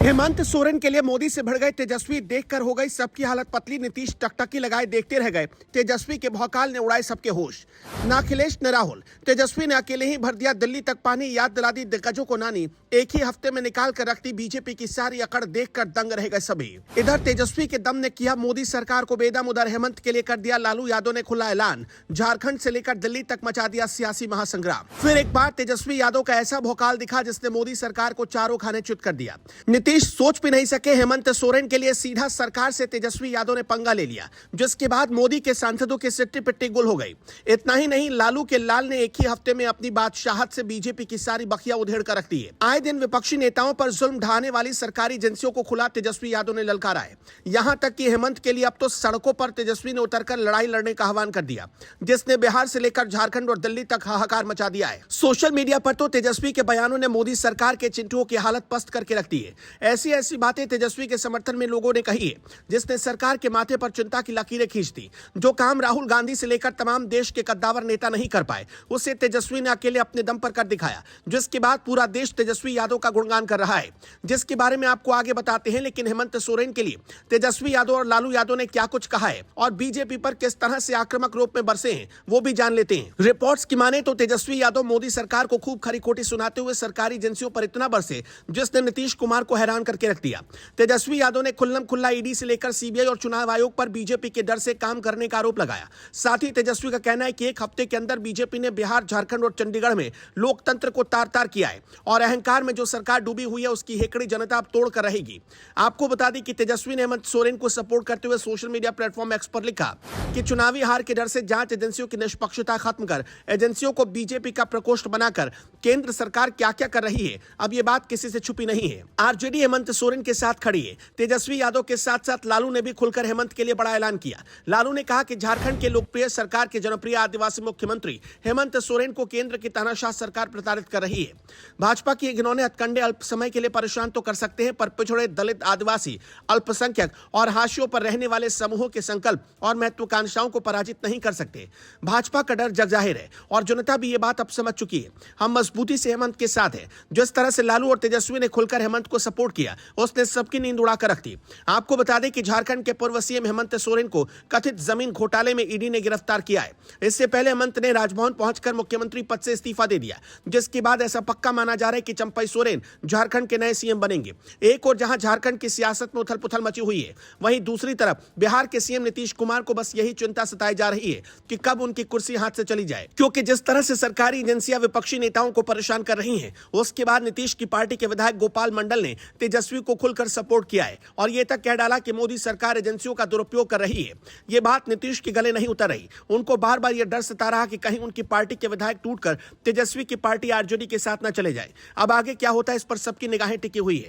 हेमंत सोरेन के लिए मोदी से भिड़ गए तेजस्वी देखकर हो गई सबकी हालत पतली। नीतीश टकटकी लगाए देखते रह गए। तेजस्वी के भौकाल ने उड़ाए सबके होश। न अखिलेश न राहुल, तेजस्वी ने अकेले ही भर दिया दिल्ली तक पानी। याद दिला दी दिग्गजों को नानी। एक ही हफ्ते में निकाल कर रख दी बीजेपी की सारी अकड़। देखकर दंग रह गए सभी। इधर तेजस्वी के दम ने किया मोदी सरकार को बेदम, उधर हेमंत के लिए कर दिया लालू यादव ने खुला ऐलान। झारखंड से लेकर दिल्ली तक मचा दिया सियासी महासंग्राम। फिर एक बार तेजस्वी यादव का ऐसा भौकाल दिखा जिसने मोदी सरकार को चारों खाने च्युत कर दिया। नीतीश सोच भी नहीं सके, हेमंत सोरेन के लिए सीधा सरकार से तेजस्वी यादव ने पंगा ले लिया, जिसके बाद मोदी के सांसदों की सिट्टी पिट्टी गुल हो गई। इतना ही नहीं, लालू के लाल ने एक ही हफ्ते में अपनी बादशाहत से बीजेपी की सारी बखिया उधेड़ कर रख दी है। आए दिन विपक्षी नेताओं पर जुल्म ढाने वाली सरकारी एजेंसियों को खुला तेजस्वी यादव ने ललकारा है। यहां तक कि हेमंत के लिए अब तो सड़कों पर तेजस्वी ने उतरकर लड़ाई लड़ने का आह्वान कर दिया, जिसने बिहार से लेकर झारखंड और दिल्ली तक हाहाकार मचा दिया है। सोशल मीडिया पर तो तेजस्वी के बयानों ने मोदी सरकार के चिंटुओं की हालत पस्त करके रख दी है। ऐसी बातें तेजस्वी के समर्थन में लोगों ने कही है, जिसने सरकार के माथे पर चिंता की लकीरें खींच दी। जो काम राहुल गांधी से लेकर तमाम देश के कद्दावर नेता नहीं कर पाए, उसे तेजस्वी ने अकेले अपने दम पर कर दिखाया, जिसके बाद पूरा देश तेजस्वी यादव का गुणगान कर रहा है, जिसके बारे में आपको आगे बताते हैं। लेकिन हेमंत सोरेन के लिए तेजस्वी यादव और लालू यादव ने क्या कुछ कहा है और बीजेपी पर किस तरह से आक्रामक रूप में बरसे हैं, वो भी जान लेते हैं। रिपोर्ट्स की माने तो तेजस्वी यादव मोदी सरकार को खूब खरी खोटी सुनाते हुए सरकारी एजेंसियों पर इतना बरसे, जिसने नीतीश कुमार को हैरान करके रख दिया। तेजस्वी यादव ने खुल्लम खुल्ला ईडी से लेकर सीबीआई और चुनाव आयोग पर बीजेपी के डर से काम करने का आरोप लगाया। साथ ही तेजस्वी का कहना है कि एक हफ्ते के अंदर बीजेपी ने बिहार, झारखंड और चंडीगढ़ में लोकतंत्र को तार-तार किया है और अहंकार में जो सरकार डूबी हुई है उसकी हेकड़ी जनता अब तोड़ कर रहेगी। आपको बता दें कि तेजस्वी ने हेमंत सोरेन को सपोर्ट करते हुए सोशल मीडिया प्लेटफॉर्म एक्स पर लिखा कि चुनावी हार के डर से जांच एजेंसियों की निष्पक्षता खत्म कर एजेंसियों को बीजेपी का प्रकोष्ठ बनाकर केंद्र सरकार क्या क्या कर रही है, अब ये बात किसी से छुपी नहीं है। आरजेडी हेमंत सोरेन के साथ खड़ी है। तेजस्वी यादव के साथ साथ लालू ने भी खुलकर हेमंत के लिए बड़ा ऐलान किया। लालू ने कहा कि झारखंड के लोकप्रिय सरकार के जनप्रिय आदिवासी मुख्यमंत्री हेमंत सोरेन को केंद्र की तानाशाह सरकार प्रताड़ित कर रही है। भाजपा की घिनौने हथकंडे अल्प समय के लिए परेशान तो कर सकते हैं, पर पिछड़े, दलित, आदिवासी, अल्पसंख्यक और हाशियों पर रहने वाले समूहों के संकल्प और महत्वाकांक्षाओं को पराजित नहीं कर सकते। भाजपा का डर जग जाहिर है और जनता भी ये बात अब समझ चुकी है। हम मजबूती से हेमंत के साथ है। जिस तरह से लालू और तेजस्वी ने खुलकर हेमंत को सपोर्ट किया, उसने सबकी नींद उड़ाकर रख दी। आपको बता दें कि झारखंड के पूर्व सीएम हेमंत सोरेन को कथित जमीन घोटाले में ईडी ने गिरफ्तार किया है। इससे पहले हेमंत ने राजभवन पहुंचकर मुख्यमंत्री पद से इस्तीफा दे दिया, जिसके बाद ऐसा पक्का माना जा रहा है कि चंपई सोरेन झारखंड के नए सीएम बनेंगे। एक और जहां झारखंड की सियासत में उथल-पुथल मची हुई है, वहीं दूसरी तरफ बिहार के सीएम नीतीश कुमार को बस यही चिंता सताई जा रही है कि कब उनकी कुर्सी हाथ से चली जाए। क्योंकि जिस तरह से सरकारी एजेंसियां विपक्षी नेताओं को परेशान कर रही हैं, उसके बाद नीतीश की पार्टी के विधायक गोपाल मंडल ने तेजस्वी को खुलकर सपोर्ट किया है और ये तक कह डाला कि मोदी सरकार एजेंसियों का दुरुपयोग कर रही है। ये बात नीतीश के गले नहीं उतर रही। उनको बार बार यह डर सता रहा कि कहीं उनकी पार्टी के विधायक टूटकर तेजस्वी की पार्टी आरजेडी के साथ न चले जाए। अब आगे क्या होता है, इस पर सबकी निगाहें टिकी हुई है।